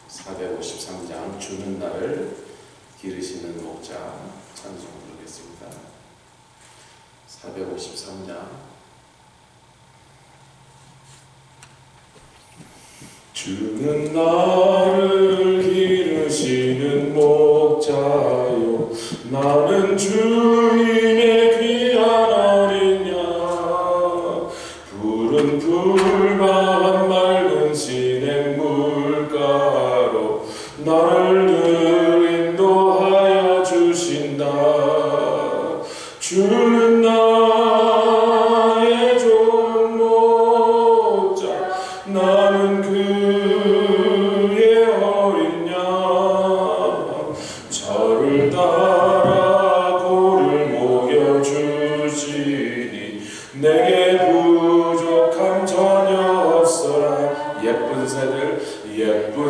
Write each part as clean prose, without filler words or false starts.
453장 주는 날을 기르시는 목자 찬송 부르겠습니다. 453장 주는 나를 기르시는 목자요 나는 주님의 귀한 어린 양 푸른 풀밭 맑은 시냇물가로 나를 늘 인도하여 주신다. 주는 나의 좋은 목자 나는 그의 어린 양 저를 따라 고를 먹여주시니 내게 부족함 전혀 없어라. 예쁜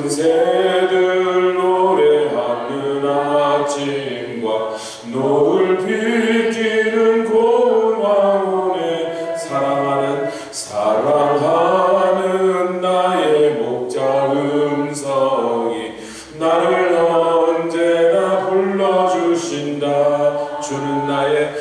새들 노래하는 아침과 노을 비키는 고운 황혼에 사랑하는 나의 목자 음성이 나를 언제나 불러주신다. 주는 나의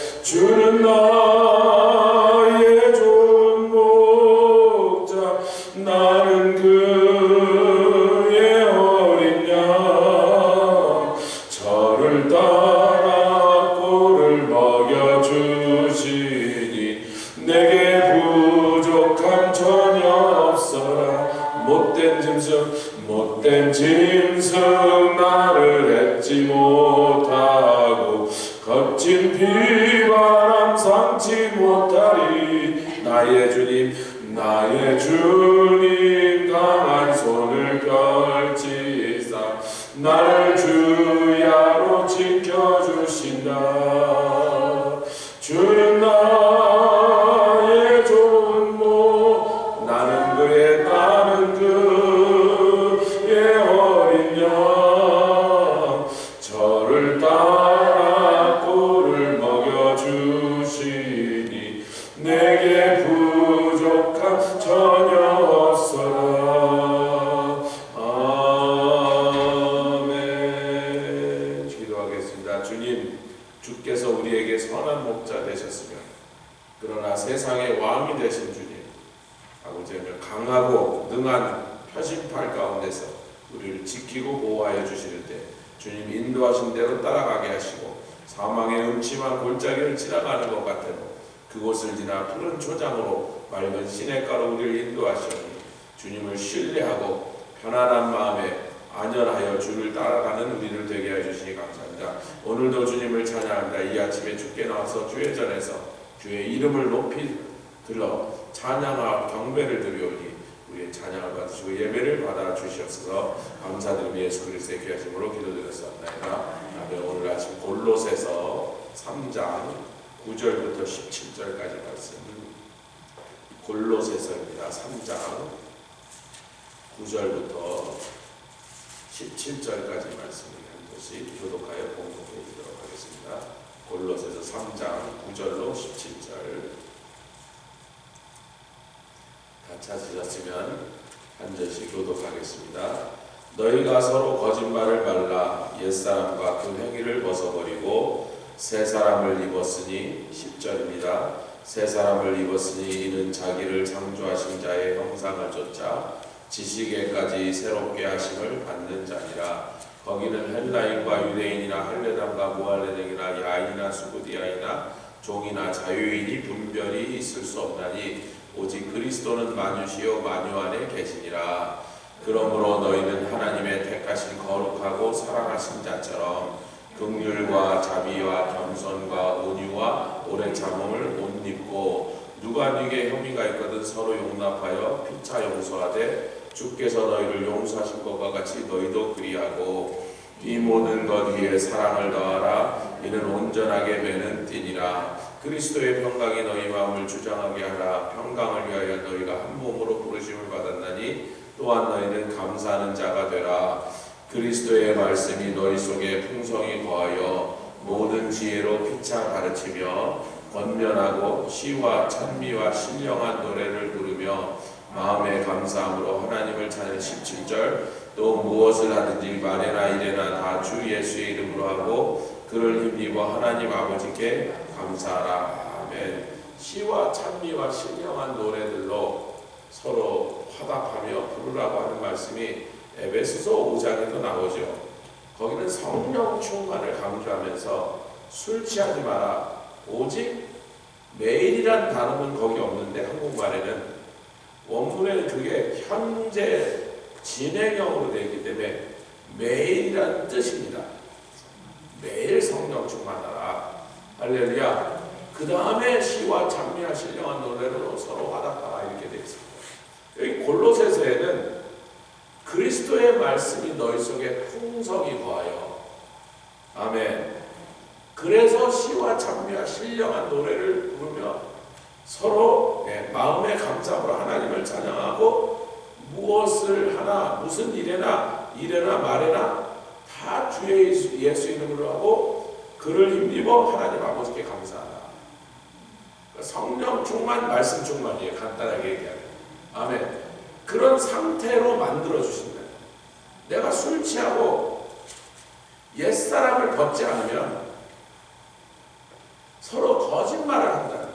좋은 목자 나는 그의 어린 양 저를 따라 꼴을 먹여주시니 내게 부족함 전혀 없어라. 못된 짐승 나를 핥지 못하고 거친 비바람 삼지 못하리. 나의 주님 강한 손을 펼치사 나를 주야로 지켜주신다. 주는 나의 좋은 목 나는 그의 어린 양 저를 따라 꼴을 먹여주시니 내게 부족함 전혀 없어라. 아멘. 기도하겠습니다. 주님, 주께서 우리에게 선한 목자 되셨으며 그러나 세상의 왕이 되신 주님, 아버지는 강하고 능한 표심팔 가운데서 우리를 지키고 보호하여 주시는 때 주님 인도하신 대로 따라가게 하시고 사망의 음침한 골짜기를 지나가는 것 같아도 그곳을 지나 푸른 초장으로 맑은 시냇가로 우리를 인도하시니 주님을 신뢰하고 편안한 마음에 안전하여 주를 따라가는 우리를 되게 해주시니 감사합니다. 오늘도 주님을 찬양합니다. 이 아침에 주께 나와서 주의 전에서 주의 이름을 높이 들러 찬양과 경배를 드리오니 우리의 찬양을 받으시고 예배를 받아 주시옵소서. 감사드리며 예수 그리스도의 귀하심으로 기도드렸사옵나이다. 오늘 아침 골로새서 3장 9절부터 17절까지 말씀, 골로새서입니다. 3장 9절부터 17절까지 말씀을 한 것이 교독하여 봉독해 드리도록 하겠습니다. 골로새서 3장 9절로 17절 다 찾으셨으면 한 절씩 교독하겠습니다. 너희가 서로 거짓말을 말라 옛사람과 그 행위를 벗어버리고 새 사람을 입었으니 10절입니다. 새 사람을 입었으니 이는 자기를 창조하신 자의 형상을 좇아 지식에까지 새롭게 하심을 받는 자니라. 거기는 헬라인과 유대인이나 헬레당과 무할레당이나 야인이나 수구디아이나 종이나 자유인이 분별이 있을 수 없나니 오직 그리스도는 만유시요 만유 안에 계시니라. 그러므로 너희는 하나님의 택하신 거룩하고 사랑하신 자처럼 긍휼과 자비와 겸손과 온유와 오래 참음을 옷 입고 누가 네게 혐의가 있거든 서로 용납하여 피차 용서하되 주께서 너희를 용서하신 것과 같이 너희도 그리하고 이 모든 것 위에 사랑을 더하라. 이는 온전하게 매는 띠니라. 그리스도의 평강이 너희 마음을 주장하게 하라. 평강을 위하여 너희가 한 몸으로 부르심을 받았나니 또한 너희는 감사하는 자가 되라. 그리스도의 말씀이 너희 속에 풍성히 거하여 모든 지혜로 피차 가르치며 권면하고 시와 찬미와 신령한 노래를 부르며 마음의 감사함으로 하나님을 찾는 17절 또 무엇을 하든지 말이나 이래나 다 주 예수의 이름으로 하고 그를 힘입어 하나님 아버지께 감사하라. 아멘. 시와 찬미와 신령한 노래들로 서로 화답하며 부르라고 하는 말씀이 에베소서 5장에도 나오죠. 거기는 성령 충만을 강조하면서 술 취하지 마라. 오직 매일이란 단어는 거기 없는데 한국말에는 원문에는 그게 현재 진행형으로 되어 있기 때문에 매일이란 뜻입니다. 매일 성령 충만하라. 할렐루야. 그 다음에 시와 찬미와 신령한 노래로 서로 화답하라 이렇게 되어 있습니다. 여기 골로새서에는 그리스도의 말씀이 너희 속에 풍성히 거하여 아멘. 그래서 시와 찬미와 신령한 노래를 부르며 서로 마음의 감사로 하나님을 찬양하고 무엇을 하나 무슨 일에나 말에나 다 주의 예수 이름으로 하고 그를 힘입어 하나님 아버지께 감사하라. 성령 충만, 말씀 충만이에요. 간단하게 얘기하면. 아멘. 그런 상태로 만들어 주신다. 내가 술 취하고 옛사람을 벗지 않으면 서로 거짓말을 한다.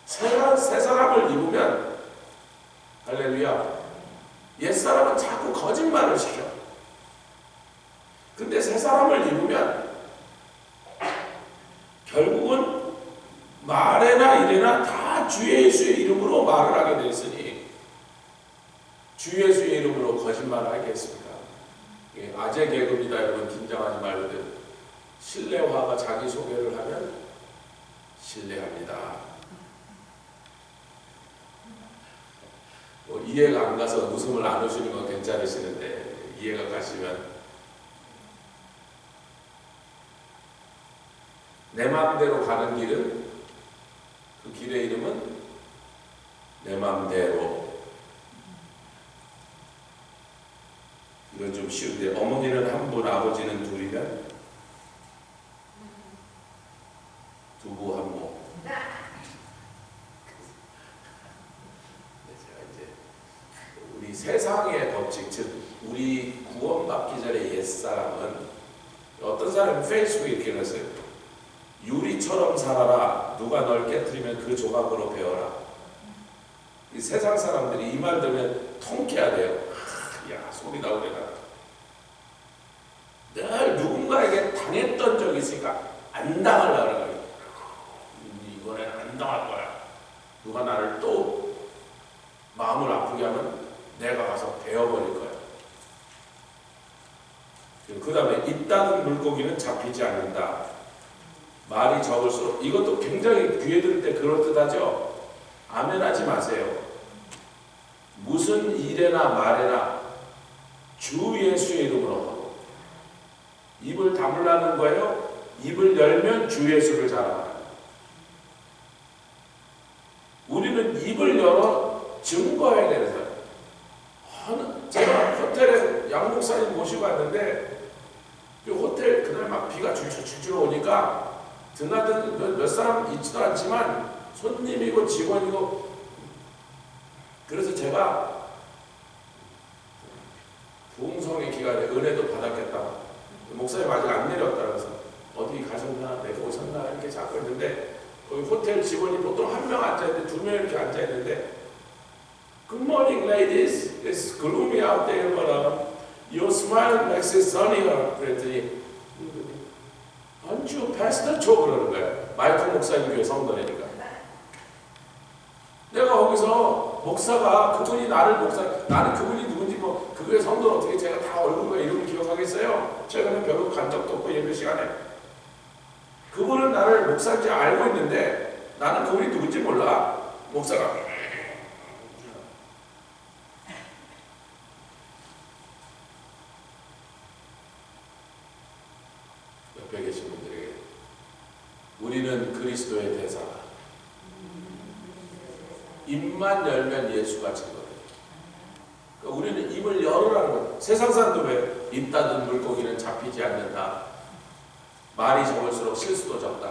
새 사람을 입으면 할렐루야. 옛사람은 자꾸 거짓말을 시켜. 근데 새 사람을 입으면 결국은 말에나 이래나 다 주 예수의 이름으로 말을 하게 되었으니 주 예수의 이름으로 거짓말을 하겠습니까? 아재 개그입니다. 여러분 긴장하지 말고 신뢰화가 자기소개를 하면 신뢰합니다. 이해가 안 가서 웃음을 안 하시는 건 괜찮으시는데 이해가 가시면 내 마음대로 가는 길은 그 길의 이름은 내 마음대로. 이건 좀 쉬운데 어머니는 한 분 아버지는 둘이면 두부 한 모. 제가 이제 우리 세상의 법칙, 즉 우리 구원받기 전에 옛사람은 어떤 사람은 페이스북에 이렇게 했어요. 유리처럼 살아라. 누가 널 깨뜨리면 그 조각으로 베어라. 이 세상 사람들이 이 말 들으면 통쾌해야 돼요. 야, 소리 나오려나. 늘 누군가에게 당했던 적이 있으니까 안 당하려고 그래요. 이번에는 안 당할 거야. 누가 나를 또 마음을 아프게 하면 내가 가서 베어버릴 거야. 그 다음에 있다는 물고기는 잡히지 않는다. 말이 적을수록 이것도 굉장히 귀에 들을 때 그럴듯하죠. 아멘하지 마세요. 무슨 일에나 말에나 주 예수의 이름으로 하고 입을 다물라는 거예요. 입을 열면 주 예수를 자랑하라. 우리는 입을 열어 증거해야 되는 거예요. 제가 호텔에 양 목사님 모시고 왔는데 그 호텔 그날 막 비가 줄줄 오니까 드나든 몇 사람 있지도 않지만 손님이고 직원이고 그래서 제가 부흥성의 기간에 은혜도 받았겠다. 목사님 아직 안 내렸다 그래서 어디 가셨나 내려오셨나 이렇게 자꾸 했는데 거기 호텔 직원이 보통 한 명 앉아있는데 두 명 이렇게 앉아있는데 Good morning ladies, it's gloomy out there but your smile makes it sunnier 그랬더니 Aren't you Pastor Cho? 그러는 거야. 마이클 목사님 교회 성도니까. 내가 거기서 목사가 그분이 나를 나는 그분이 누군지 뭐 그 교회 성도는 어떻게 제가 다 얼굴과 이름을 기억하겠어요? 최근에 별로 간 적도 없고 예배 시간에. 그분은 나를 목사인지 알고 있는데 나는 그분이 누군지 몰라. 목사가. 옆에 계신 분들에게 우리는 그리스도의 대사다. 입만 열면 예수가 증거돼요. 그러니까 우리는 입을 열으라는 거예요. 세상 사람도 왜 입 닫은 물고기는 잡히지 않는다. 말이 적을수록 실수도 적다.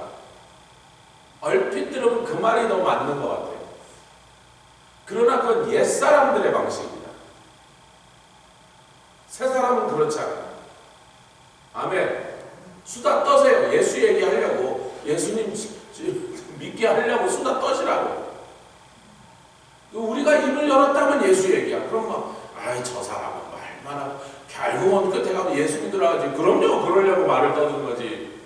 얼핏 들으면 그 말이 더 맞는 것 같아요. 그러나 그건 옛사람들의 방식입니다. 새 사람은 그렇지 않아요. 아멘. 수다 떠세요. 예수 얘기하려고, 예수님 믿게 하려고 수다 떠시라고. 우리가 입을 열었다면 예수 얘기야. 그럼 막, 아이, 저 사람은 말만 하고, 결국은 끝에 가면 예수 믿으라고 하지. 그럼요, 그러려고 말을 떠드는 거지.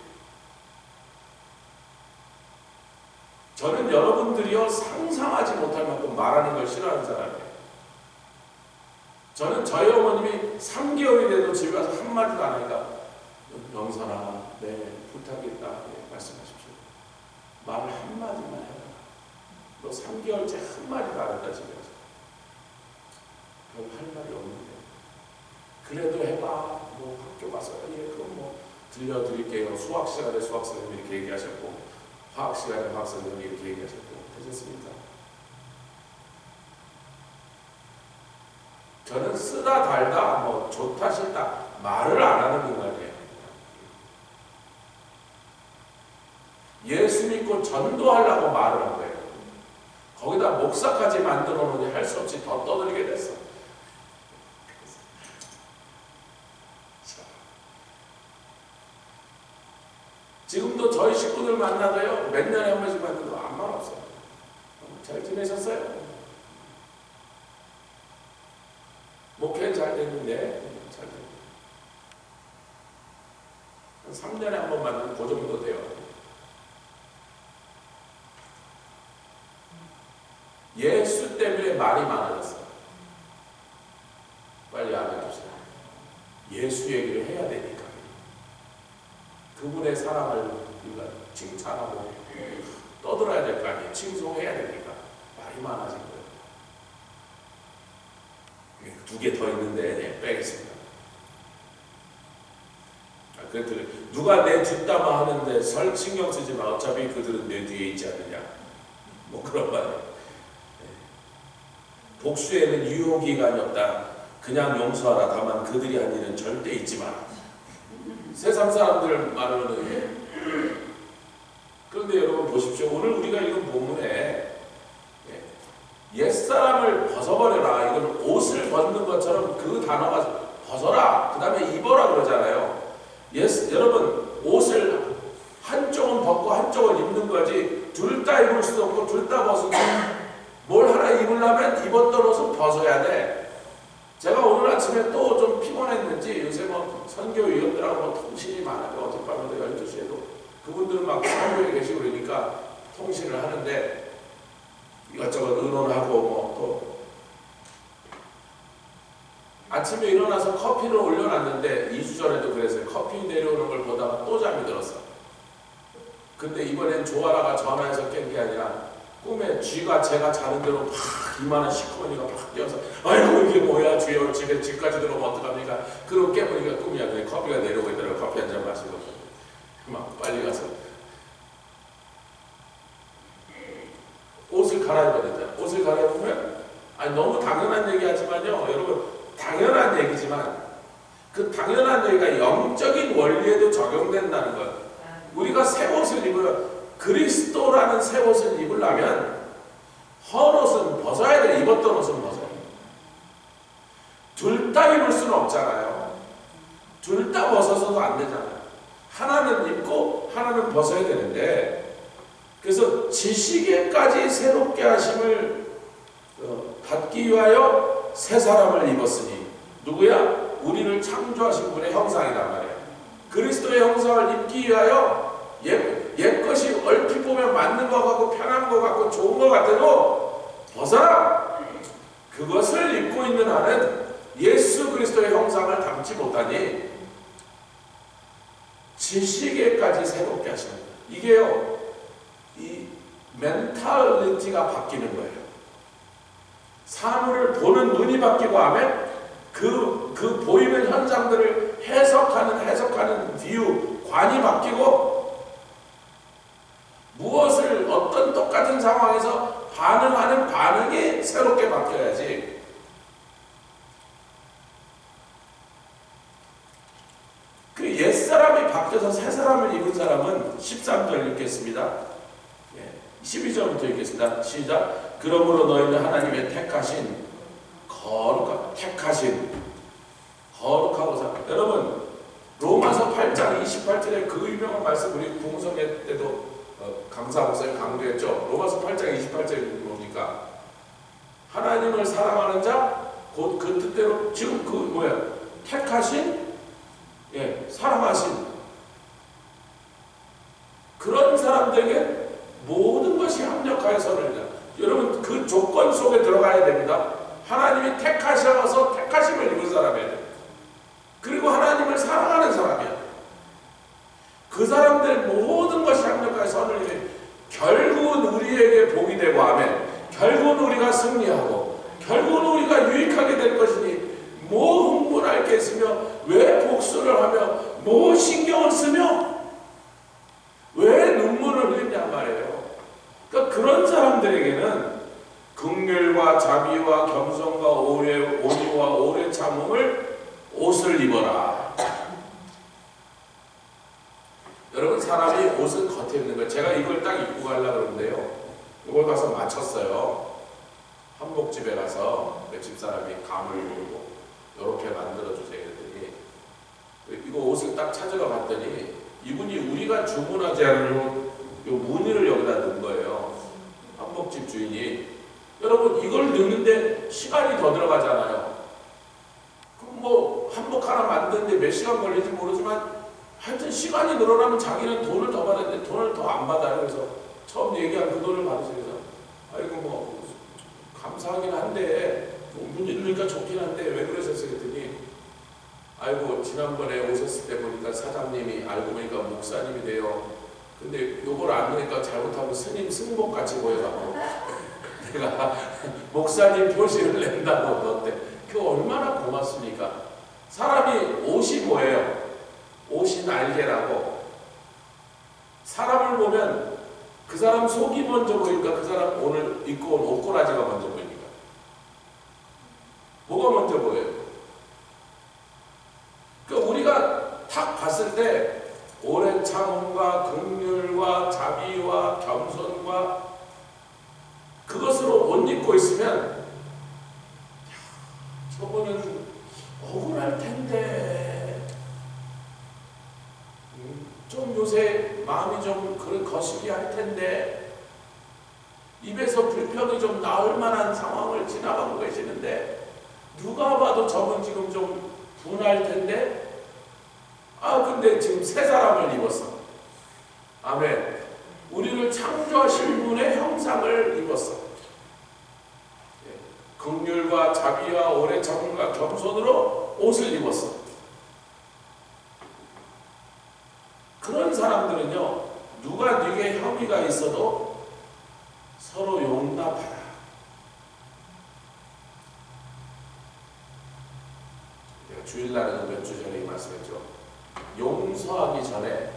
저는 여러분들이요, 상상하지 못할 만큼 말하는 걸 싫어하는 사람이에요. 저는 저희 어머님이 3개월이 돼도 집에 와서 한마디도 안 하니까, 영선아, 네, 부탁이 있다. 네, 말씀하십시오. 말을 한마디만 해라. 너 3개월째 한마디도 안 했다, 집에 와서. 별 할 말이 없는데. 그래도 해봐. 뭐 학교 가서, 예, 그럼 뭐 들려드릴게요. 수학 시간에 수학 선생님이 이렇게 얘기하셨고, 화학 시간에 화학 선생님이 이렇게 얘기하셨고, 되셨습니까? 저는 쓰다 달다, 뭐 좋다 싫다 말을 안 하는 인간이에요. 예수 믿고 전도하려고 말을 한 거예요. 거기다 목사까지 만들어 놓으니 할 수 없이 더 떠들게 됐어. 지금도 저희 식구들 만나도요, 몇 년에 한 번씩 만나도 아무 말 없어요. 잘 지내셨어요? 목회는 잘 됐는데, 잘 됐는데. 한 3년에 한 번 만나면 그 정도 돼요. 예수 때문에 말이 많아졌어요. 빨리 알아줍시다. 예수 얘기를 해야 되니까. 그분의 사랑을 우리가 칭찬하고 떠들어야 될 거 아니에요. 칭송해야 되니까. 말이 많아진 거예요. 2개 더 있는데 네, 빼겠습니다. 그랬더니 누가 내 뒷담화 하는데 신경 쓰지 마. 어차피 그들은 내 뒤에 있지 않느냐. 뭐 그런 말이에요. 복수에는 유효기간이 없다. 그냥 용서하라. 다만 그들이 한 일은 절대 잊지 마라. 세상 사람들 말하는. 그런데 여러분 보십시오. 오늘 우리가 읽은 본문에 옛사람을 벗어버려라. 이건 옷을 벗는 것처럼 그 단어가 벗어라. 그 다음에 입어라 그러잖아요. 여러분 옷을 한쪽은 벗고 한쪽은 입는 거지 둘 다 입을 수도 없고 둘 다 벗으면 뭘 하나 입으려면 입었던 옷은 벗어야 돼. 제가 오늘 아침에 또 좀 피곤했는지 요새 뭐 선교위원들하고 뭐 통신이 많아요. 어젯밤에도 12시에도 그분들은 막 선교에 계시고 그러니까 통신을 하는데 이것저것 의논하고 뭐 또 아침에 일어나서 커피를 올려놨는데 2주 전에도 그랬어요. 커피 내려오는 걸 보다가 또 잠이 들었어. 근데 이번엔 조아라가 전화해서 깬 게 아니라 꿈에 쥐가 제가 자는 대로 막 이만한 시커머니가 막 뛰어서 아이고 이게 뭐야 주여 집까지 들어오면 어떡합니까? 그러고 깨보니까 꿈이야. 근데 커피가 내려오고 있더라고. 커피 한 잔 마시고 막 빨리 가서 옷을 갈아입어야 된다. 옷을 갈아입으면 아니 너무 당연한 얘기하지만요. 여러분 당연한 얘기지만 그 당연한 얘기가 영적인 원리에도 적용된다는 거예요. 우리가 새 옷을 입으면 그리스도라는 새 옷을 입으려면 헌옷은 벗어야 돼. 입었던 옷은 벗어야 돼. 둘 다 입을 수는 없잖아요. 둘 다 벗어서도 안 되잖아요. 하나는 입고 하나는 벗어야 되는데 그래서 지식에까지 새롭게 하심을 받기 위하여 새 사람을 입었으니 누구야? 우리를 창조하신 분의 형상이란 말이에요. 그리스도의 형상을 입기 위하여 옛것이 얼핏 보면 맞는 것 같고 편한 것 같고 좋은 것 같아도 벗어라! 그것을 입고 있는 한은 예수 그리스도의 형상을 담지 못하니 지식에까지 새롭게 하시는 거예요. 이게요, 이 멘탈리티가 바뀌는 거예요. 사물을 보는 눈이 바뀌고 하면 그 보이는 현상들을 해석하는 뷰, 관이 바뀌고 무엇을 어떤 똑같은 상황에서 반응하는 반응이 새롭게 바뀌어야지. 그 옛사람이 바뀌어서 새사람을 입은 사람은 13절 읽겠습니다. 12절부터 읽겠습니다. 시작. 그러므로 너희는 하나님의 택하신 거룩하고 여러분 로마서 8장 28절에 그 유명한 말씀 우리 공성회 때도 강사 목사님 강조했죠. 로마서 8장 28절이 뭡니까? 하나님을 사랑하는 자 곧 그 뜻대로 지금 그 택하신 사랑하신 그런 사람들에게 모든 것이 합력하여 선을 이룬다. 여러분 그 조건 속에 들어가야 됩니다. 하나님이 택하셔서 택하심을 입은 사람이에요. 그리고 하나님을 사랑하는 사람이야. 그 사람들 모든 것이 합력하여 선을 이루며 결국은 우리에게 복이 되고 아멘. 결국은 우리가 승리하고 결국은 우리가 유익하게 될 것이니 뭐 흥분할 게 있으며 왜 복수를 하며 뭐 신경을 쓰며 왜 눈물을 흘리냔 말이에요. 그러니까 그런 사람들에게는 긍휼과 자비와 겸손과 온유와 오래 참음을 옷을 입어라. 여러분 사람이 옷은 겉에 입는 거예요. 제가 이걸 딱 입고 가려고 그러는데요. 이걸 가서 맞췄어요. 한복집에 가서 그 집사람이 감을 물고 이렇게 만들어주세요 했더니 이거 옷을 딱 찾아가 봤더니 이분이 우리가 주문하지 않은 요 무늬를 여기다 넣은 거예요. 한복집 주인이. 여러분 이걸 넣는데 시간이 더 들어가잖아요. 그럼 뭐 한복 하나 만드는데 몇 시간 걸릴지 모르지만 하여튼 시간이 늘어나면 자기는 돈을 더 받았는데 돈을 더 안 받아요. 그래서 처음 얘기한 그 돈을 받으셔서 아이고 뭐 감사하긴 한데 무늬니까 좋긴 한데 왜 그러셨어요 했더니 아이고 지난번에 오셨을 때 보니까 사장님이 알고 보니까 목사님이 돼요. 근데 요걸 안 넣으니까 잘못하면 스님 승복같이 보여갖고 내가 목사님 표시를 낸다고 넣었대. 그거 얼마나 고맙습니까? 사람이 옷이 뭐예요? 옷이 날개라고. 사람을 보면 그 사람 속이 먼저 보이니까 그 사람 오늘 입고 온 옷꼬라지가 먼저 보이니까 뭐가 먼저 보여요? 그러니까 우리가 딱 봤을 때 오랜 참음과 긍휼과 자비와 겸손과 그것으로 옷 입고 있으면 저거는 억울할 텐데 좀 요새 마음이 좀 그런 거시기 할 텐데 입에서 불평이 좀 나올 만한 상황을 지나가고 계시는데 누가 봐도 저건 지금 좀 분할 텐데 근데 지금 새 사람을 입었어. 아멘. 우리를 창조하신 분의 형상을 입었어. 긍휼과 자비와 오래 참음과 겸손으로 옷을 입었어. 그런 사람들은요, 누가 네게 혐의가 있어도 서로 용납하라. 제가 주일날에도 몇 주 전에 이 말씀했죠. 용서하기 전에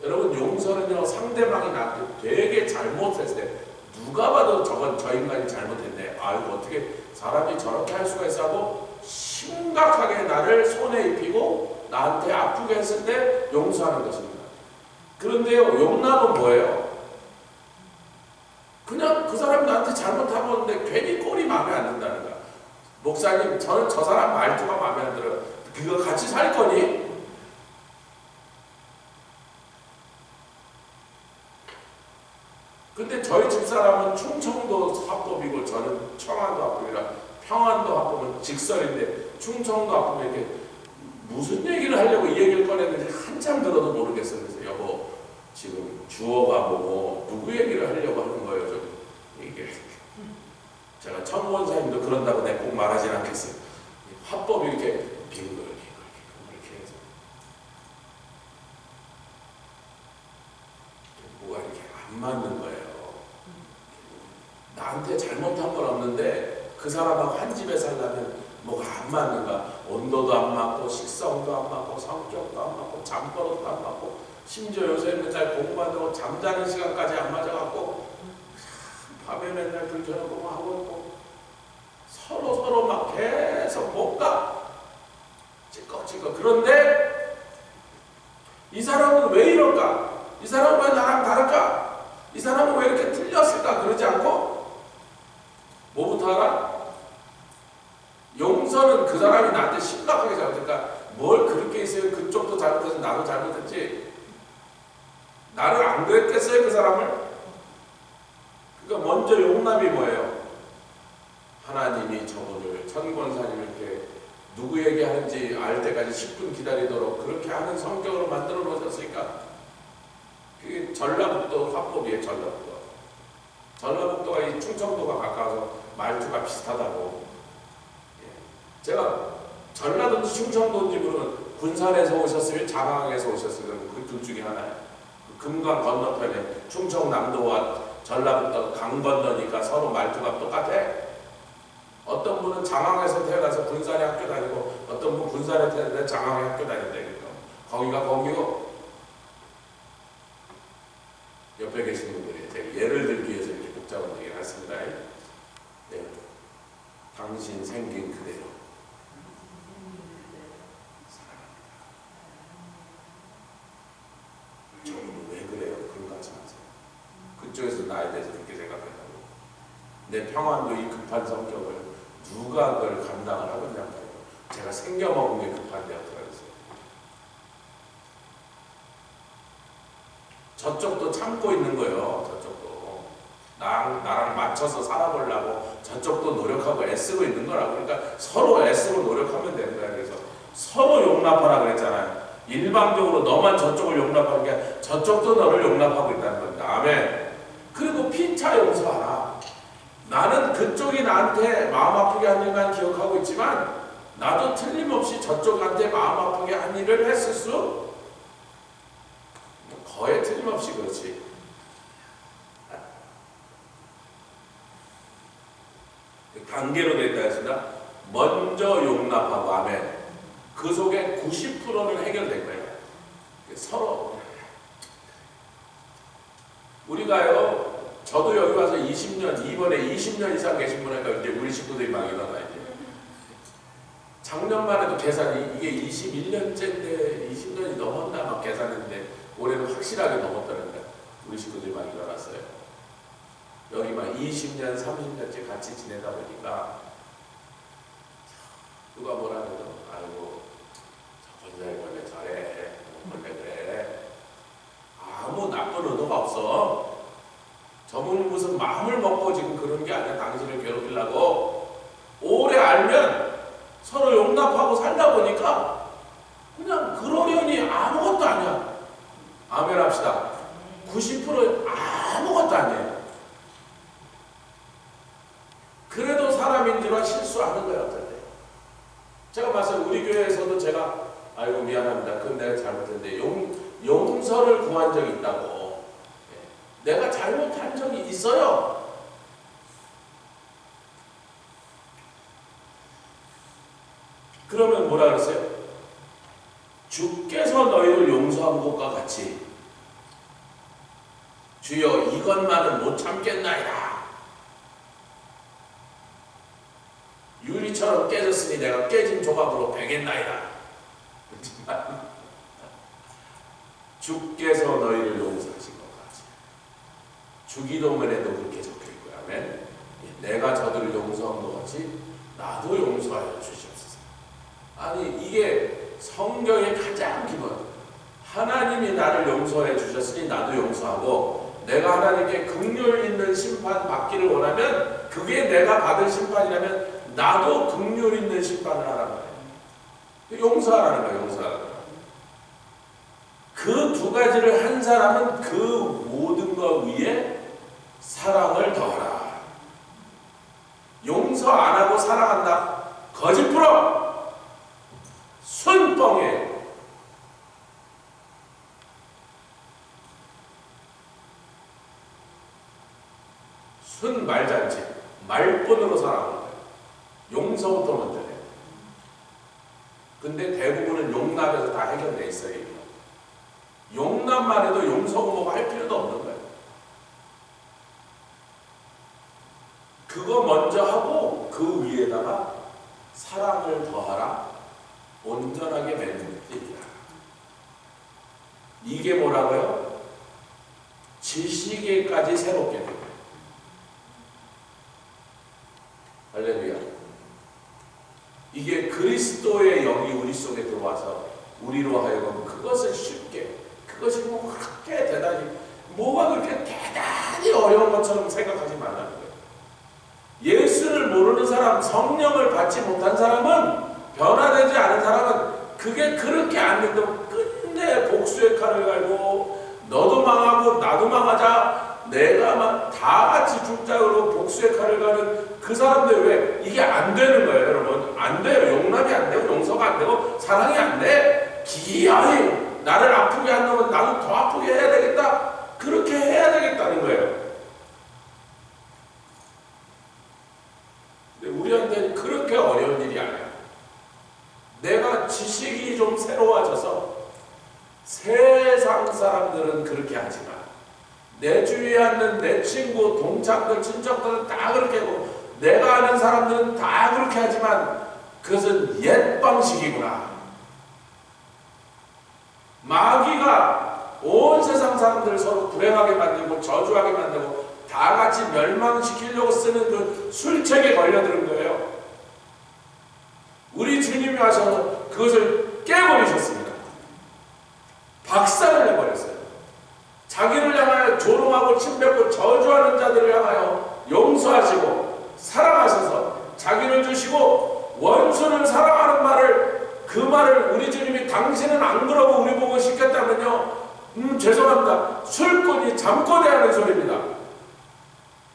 여러분 용서는요 상대방이 나한테 되게 잘못했을 때 누가 봐도 저건 저 인간이 잘못했네. 아이고 어떻게 사람이 저렇게 할 수가 있어 하고 심각하게 나를 손에 입히고 나한테 아프게 했을 때 용서하는 것입니다. 그런데요 용납은 뭐예요? 그냥 그 사람이 나한테 잘못하고 있는데 괜히 꼴이 마음에 안 든다는 거야. 목사님 저는 저 사람 말투가 마음에 안 들어요. 그거 같이 살 거니? 근데 저희 집사람은 충청도 합법이고 저는 청안도 합법이라 평안도 합법은 직설인데 충청도 합법은 이렇게 무슨 얘기를 하려고 이 얘기를 꺼냈는지 한참 들어도 모르겠어요. 그래서 여보 지금 주어가 뭐고 누구 얘기를 하려고 하는 거예요. 좀 이게 제가 천원사님도 그런다고 내가 꼭 말하진 않겠어요. 합법이 이렇게 빙글 이렇게 해서 뭐가 이렇게 안 맞는 거예요. 나한테 잘못한 건 없는데 그 사람하고 한 집에 살려면 뭐가 안 맞는가? 온도도 안 맞고 식성도 안 맞고 성격도 안 맞고 잠버릇도 안 맞고 심지어 요새 맨날 공부한다고 잠자는 시간까지 안 맞아갖고 밤에 맨날 불 켜놓고 뭐 하고 있고 서로 막 계속 못 가. 찌꺽찌꺽. 그런데 이 사람은 왜 이럴까? 이 사람은 왜 나랑 다를까? 이 사람은 왜 이렇게 틀렸을까? 그러지 않고 뭐부터 알아? 용서 우선은 그 사람이 나한테 심각하게 잘못했으니까 뭘 그렇게 있어요. 그쪽도 잘못해서 나도 잘못했지. 나를 안 그랬겠어요 그 사람을? 그러니까 먼저 용납이 뭐예요? 하나님이 저분을 천권사님 이렇게 누구에게 하는지 알 때까지 10분 기다리도록 그렇게 하는 성격으로 만들어 놓으셨으니까 그게 전라북도 화법이에요. 전라북도가 이 충청도가 가까워서 말투가 비슷하다고. 제가 전라도인지 충청도인지 모르면 군산에서 오셨으면 장항에서 오셨으면 그 둘 중에 하나예요. 금강 건너편에 충청남도와 전라북도 강 건너니까 서로 말투가 똑같아. 어떤 분은 장항에서 태어나서 군산에 학교 다니고 어떤 분은 군산에 태어나서 장항에 학교 다닌다니까. 거기가 거기고. 옆에 계신 분들이 제가 예를 들기 위해서 이렇게 복잡한 얘기를 했습니다. 네. 당신 생긴 그대로 사랑합니다. 저분은 왜 그래요? 그런 거 같지 마세요. 그쪽에서 나에 대해서 그렇게 생각한다고. 내 평안도 이 급한 성격을 누가 그걸 감당을 하겠냐고. 제가 생겨먹은 게 급한데 어떡하겠어요. 저쪽도 참고 있는 거예요. 저쪽도 나랑 맞춰서 살아보려고 저쪽도 노력하고 애쓰고 있는 거라고. 그러니까 서로 애쓰고 노력하면 되는 거야. 그래서 서로 용납하라 그랬잖아요. 일방적으로 너만 저쪽을 용납하는 게 아니라 저쪽도 너를 용납하고 있다는 겁니다. 아멘. 그리고 피차 용서하라. 나는 그쪽이 나한테 마음 아프게 한 일만 기억하고 있지만 나도 틀림없이 저쪽한테 마음 아프게 한 일을 했을 수 거의 틀림없이 그렇지. 단계로 되어 있다 했습니다. 먼저 용납하고 아멘. 그 속에 90%는 해결된 거예요. 서로 우리가요. 저도 여기 와서 20년 이번에 20년 이상 계신 분이니까 이제 우리 식구들이 막 일어나 이제. 작년만 해도 계산이 이게 21년째인데 20년이 넘었나 막 계산했는데 올해는 확실하게 넘었다는 거야. 우리 식구들이 막 일어났어요. 여기 막 20년, 30년째 같이 지내다 보니까 누가 뭐라 해도 아이고 저 권사님 원래 저래 원래 그래 아무 나쁜 의도가 없어. 저분이 무슨 마음을 먹고 지금 그런 게 아니라 당신을 괴롭히려고. 오래 알면 서로 용납하고 살다 보니까 그냥 그러려니 아무것도 아니야. 아멘 합시다. 90% 아무것도 아니에요. 그래도 사람인 줄 알아 실수하는 거예요. 어떨 때. 제가 봤어요. 우리 교회에서도 제가 아이고 미안합니다. 그건 내가 잘못했는데 용서를 구한 적이 있다고. 내가 잘못한 적이 있어요. 그러면 뭐라 그랬어요? 주께서 너희를 용서한 것과 같이 주여 이것만은 못 참겠나이다. 유리처럼 깨졌으니 내가 깨진 조각으로 베겠나이다. 주께서 너희를 용서하신 것 같이. 주기도문에도 그렇게 적혀있고요. 아멘. 내가 저들을 용서한 것 같이 나도 용서하여 주시옵소서. 아니 이게 성경의 가장 기본. 하나님이 나를 용서해 주셨으니 나도 용서하고 내가 하나님께 긍휼 있는 심판 받기를 원하면 그게 내가 받을 심판이라면 나도 긍휼 있는 심판을 하라는 거예요. 용서하라는 거예요. 용서하라는 거예요. 그 두 가지를 한 사람은 그 모든 것 위에 사랑을 더하라. 용서 안 하고 사랑한다? 거짓부러 순뻥이에요. 순 말잔치, 말뿐으로 사랑하는 거예요. 용서부터 먼저 해요. 근데 대부분은 용납에서 다 해결돼 있어요. 용납만 해도 용서고 뭐고 할 필요도 없는 거예요. 그거 먼저 하고 그 위에다가 사랑을 더하라. 온전하게 맺느니라. 이게 뭐라고요? 지식에까지 새롭게 돼요. 할렐루야. 이게 그리스도의 영이 우리 속에 들어와서 우리로 하여금 그것을 쉽게, 그것이 뭐 그렇게 대단히, 뭐가 그렇게 대단히 어려운 것처럼 생각하지 말라는 거예요. 예수를 모르는 사람, 성령을 받지 못한 사람은, 변화되지 않은 사람은 그게 그렇게 안 된다고 끝내 복수의 칼을 갈고 너도 망하고 나도 망하자, 내가 다 같이 죽자로 복수의 칼을 가는 그 사람들, 왜 이게 안 되는 거예요, 여러분? 안 돼요. 용납이 안 되고 용서가 안 되고 사랑이 안 돼. 기어이 나를 아프게 한 놈은 나도 더 아프게 해야 되겠다. 그렇게 해야 되겠다는 거예요. 근데 우리한테는 그렇게 어려운 일이 아니야. 내가 지식이 좀 새로워져서, 세상 사람들은 그렇게 하지만 내 주위에 있는 내 친구, 동창들, 친척들은 다 그렇게 하고, 내가 아는 사람들은 다 그렇게 하지만 그것은 옛 방식이구나. 마귀가 온 세상 사람들을 서로 불행하게 만들고 저주하게 만들고 다 같이 멸망시키려고 쓰는 그 술책에 걸려드는 거예요. 우리 주님이 하셔서 그것을 깨버리셨습니다. 박살을 내버렸어요. 자기를 향하여 조롱하고 침뱉고 저주하는 자들을 향하여 용서하시고 사랑하셔서 자기를 주시고 원수를 사랑하는 말을, 그 말을 우리 주님이 당신은 안 그러고 우리 보고 시켰다면요, 죄송합니다, 술꾼이 잠꼬대 하는 소리입니다.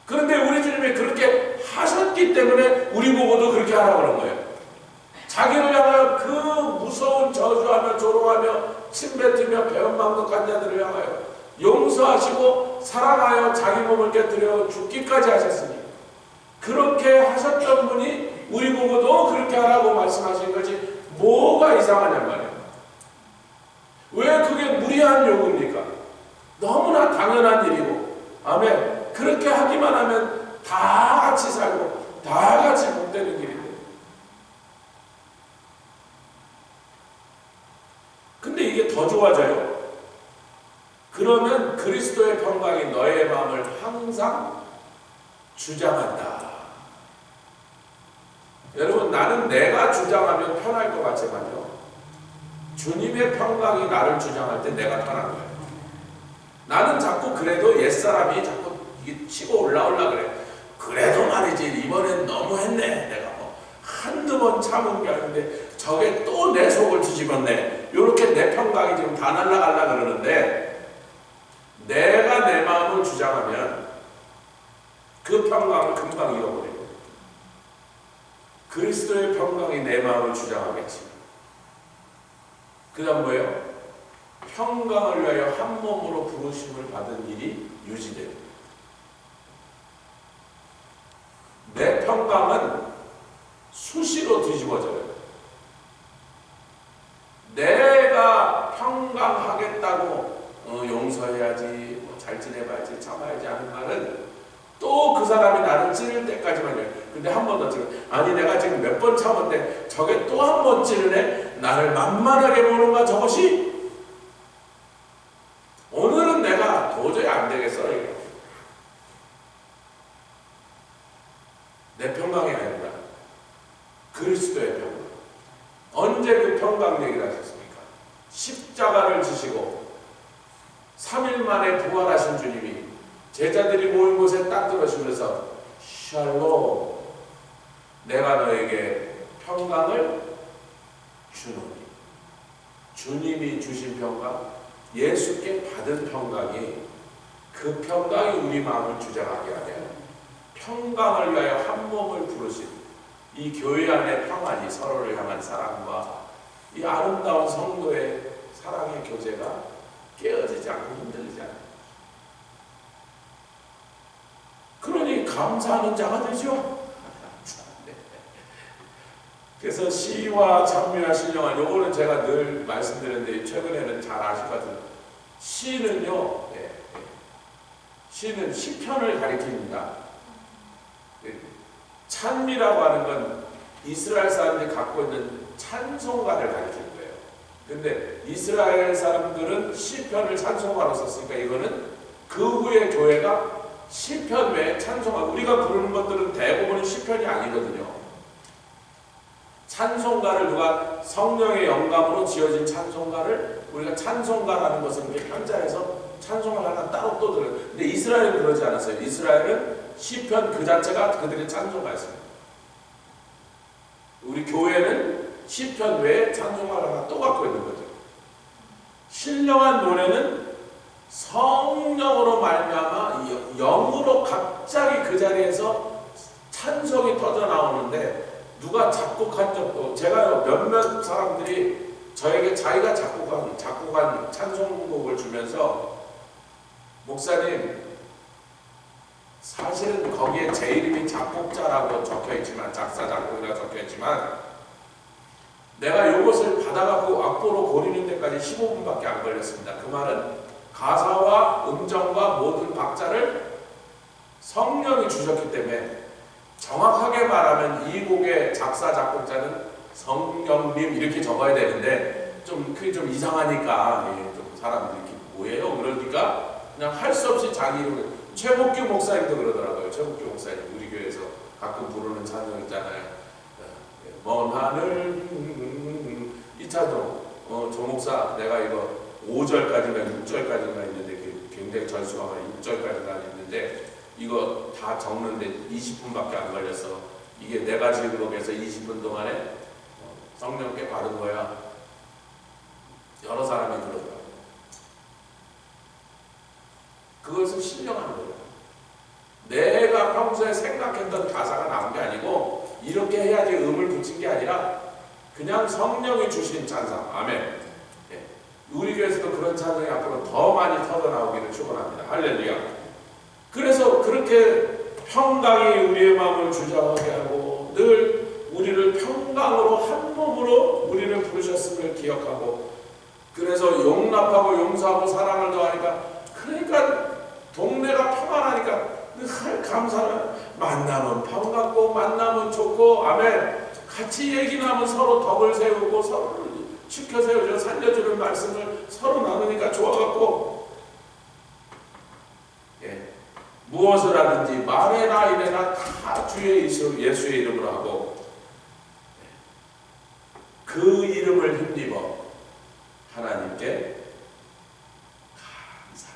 그런데 우리 주님이 그렇게 하셨기 때문에 우리 보고도 그렇게 하라고 그런 거예요. 자기를 향하여 그 무서운 저주하며 조롱하며 침뱉으며 배은망덕한 자들을 향하여 용서하시고 사랑하여 자기 몸을 깨뜨려 죽기까지 하셨으니, 그렇게 하셨던 분이 우리 보고도 그렇게 하라고 말씀하신 것이 뭐가 이상하냔 말이에요. 왜 그게 무리한 요구입니까? 너무나 당연한 일이고, 아멘, 그렇게 하기만 하면 다 같이 살고 다 같이 복되는 길인데, 근데 이게 더 좋아져요. 그러면 그리스도의 평강이 너의 마음을 항상 주장한다. 여러분, 나는 내가 주장하면 편할 것 같지만요, 주님의 평강이 나를 주장할 때 내가 편한 거예요. 나는 자꾸 그래도 옛사람이 자꾸 이게 치고 올라오려 그래. 그래도 말이지, 이번엔 너무했네. 내가 뭐 한두 번 참은 게 아닌데 저게 또 내 속을 뒤집었네. 이렇게 내 평강이 지금 다 날아가려고 그러는데, 내가 내 마음을 주장하면 그 평강을 금방 잃어버려요. 그리스도의 평강이 내 마음을 주장하겠지. 그 다음 뭐예요? 평강을 위하여 한 몸으로 부르심을 받은 일이 유지됩니다. 내 평강은 수시로 뒤집어져요. 내가 평강하겠다고 용서해야지, 뭐 잘 지내봐야지, 참아야지 하는 말은 또 그 사람이 나를 찌를 때까지만 해요. 근데 한 번 더 찌르, 아니 내가 지금 몇 번 참았는데 저게 또 한 번 찌르네? 나를 만만하게 보는가 저것이? 오늘은 내가 도저히 안 되겠어. 내 평강이 아닙니다. 그리스도의 평강. 언제 그 평강 얘기를 하셨습니까? 십자가를 지시고 3일 만에 부활하신 주님이 제자들이 모인 곳에 딱 들어오시면서 샬롬, 내가 너에게 평강을 주노니. 주님이 주신 평강, 예수께 받은 평강이, 그 평강이 우리 마음을 주장하게 하며 평강을 위하여 한 몸을 부르신 이 교회 안의 평안이, 서로를 향한 사랑과 이 아름다운 성도의 사랑의 교제가 깨어지지 않고 흔들리지 않아요. 그러니 감사하는 자가 되죠. 그래서 시와 찬미와 신령한, 요거는 제가 늘 말씀드렸는데 최근에는 잘 아실 것 같아요. 시는요, 시는 시편을 가리킵니다. 찬미라고 하는 건 이스라엘 사람들이 갖고 있는 찬송가를 가리키는 거예요. 근데 이스라엘 사람들은 시편을 찬송가로 썼으니까 이거는 그 후에 교회가 시편 외에 찬송가, 우리가 부르는 것들은 대부분은 시편이 아니거든요. 찬송가를 누가 성령의 영감으로 지어진 찬송가를 우리가 찬송가라는 것은 이렇게 편자에서 찬송을 하나 따로 또 들어요. 근데 이스라엘은 그러지 않았어요. 이스라엘은 시편 그 자체가 그들의 찬송가였습니다. 우리 교회는 시편 외에 찬송가를 하나 또 갖고 있는 거죠. 신령한 노래는 성령으로 말미암아 영으로 갑자기 그 자리에서 찬송이 터져 나오는데 누가 작곡한 적도, 제가 몇몇 사람들이 저에게 자기가 작곡한 찬송곡을 주면서 목사님 사실은 거기에 제 이름이 작곡자라고 적혀있지만, 작사 작곡이라고 적혀있지만 내가 이것을 받아가고 악보로 고르는 데까지 15분밖에 안 걸렸습니다. 그 말은 가사와 음정과 모든 박자를 성령이 주셨기 때문에 정확하게 말하면 이 곡의 작사 작곡자는 성령님 이렇게 적어야 되는데 그게 좀 이상하니까 좀 사람들이 뭐예요? 그러니까 그냥 할 수 없이 자기 이름을, 최복규 목사님도 그러더라고요. 최복규 목사님 우리 교회에서 가끔 부르는 찬송 있잖아요. 먼 하늘 이 찬송 조 목사 내가 이거 5절까지인가 6절까지인가 있는데 굉장히 절수가 많아요. 6절까지가 있는데 이거 다 적는데 20분밖에 안 걸렸어. 이게 내가 지금에서 20분 동안에 성령께 받은 거야. 여러 사람이 그러더라고요. 그것은 신령한 거예요. 내가 평소에 생각했던 가사가 나온 게 아니고 이렇게 해야지 음을 붙인 게 아니라 그냥 성령이 주신 찬송. 아멘. 예. 우리 교회에서도 그런 찬송이 앞으로 더 많이 터져 나오기를 축원합니다. 할렐루야. 그래서 그렇게 평강이 우리의 마음을 주저하게 하고 늘 우리를 평강으로 한 몸으로 우리를 부르셨음을 기억하고, 그래서 용납하고 용서하고 사랑을 더하니까, 그러니까 동네가 평안하니까 늘 감사는, 만나면 반갑고 만나면 좋고, 아멘. 같이 얘기나면 서로 덕을 세우고 서로 지켜 세우죠. 살려주는 말씀을 서로 나누니까 좋아갖고, 예. 무엇을 하든지 말해라 이래라 다 주의 예수의 이름으로 하고, 그 이름을 힘입어 하나님께 감사.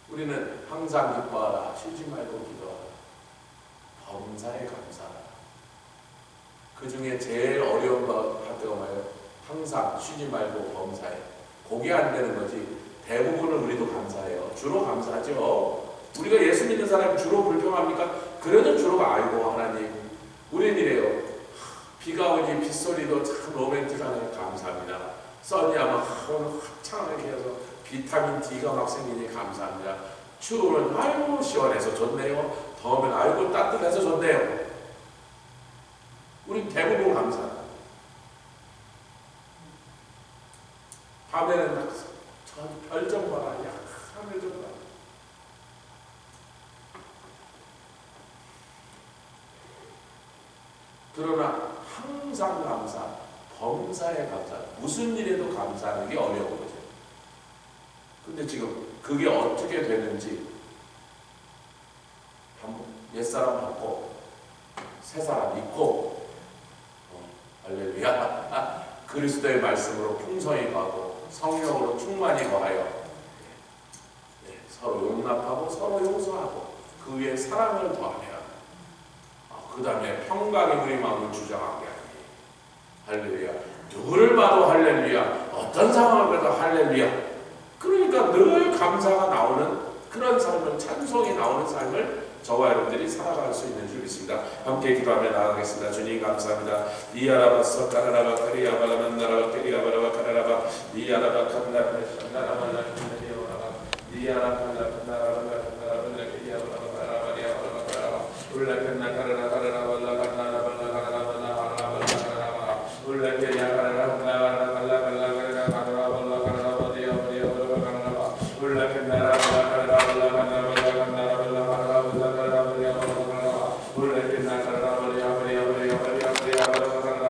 우리는 항상 기뻐하라, 쉬지 말고 기도하라, 범사에 감사하라. 그 중에 제일 어려운 파트가 뭐예요? 항상 쉬지 말고 범사에. 그게 안 되는 거지. 대부분은 우리도 감사해요. 주로 감사하죠. 우리가 예수 믿는 사람이 주로 불평합니까? 그래도 주로가 아이고 하나님 우린 이래요. 비가 오니 빗소리도 참 로맨틱하네. 감사합니다. 써니하면 합창하게 해서 비타민 D가 막 생기니 감사합니다. 추우면 아이고 시원해서 좋네요. 더우면 아이고 따뜻해서 좋네요. 우린 대부분 감사합니다. 밤에는 막 별 좀 봐라, 야 하늘 좀 봐라. 그러나 항상 감사, 범사에 감사, 무슨 일에도 감사하는 게 어려운 거죠. 근데 지금 그게 어떻게 되는지 옛사람 받고 새사람 잊고 할렐루야. 그리스도의 말씀으로 풍성히 거하고 성령으로 충만히 거하여 서로 용납하고 서로 용서하고 그 위에 사랑을 더하며 그 다음에 평강이 우리 마음을 주장하게 하니 할렐루야. 누구를 봐도 할렐루야. 어떤 상황을 봐도 할렐루야. 그러니까 늘 감사가 나오는 그런 삶을, 찬송이 나오는 삶을 저와 여러분들이 살아갈 수 있는 줄 믿습니다. 함께 기도하며 나아가겠습니다. 주님 감사합니다. 이아라바서 까라라바 카리아바라만 나라바 카리아바라바 카라라바 이아라바 칸나라바 칸나라바 이아라바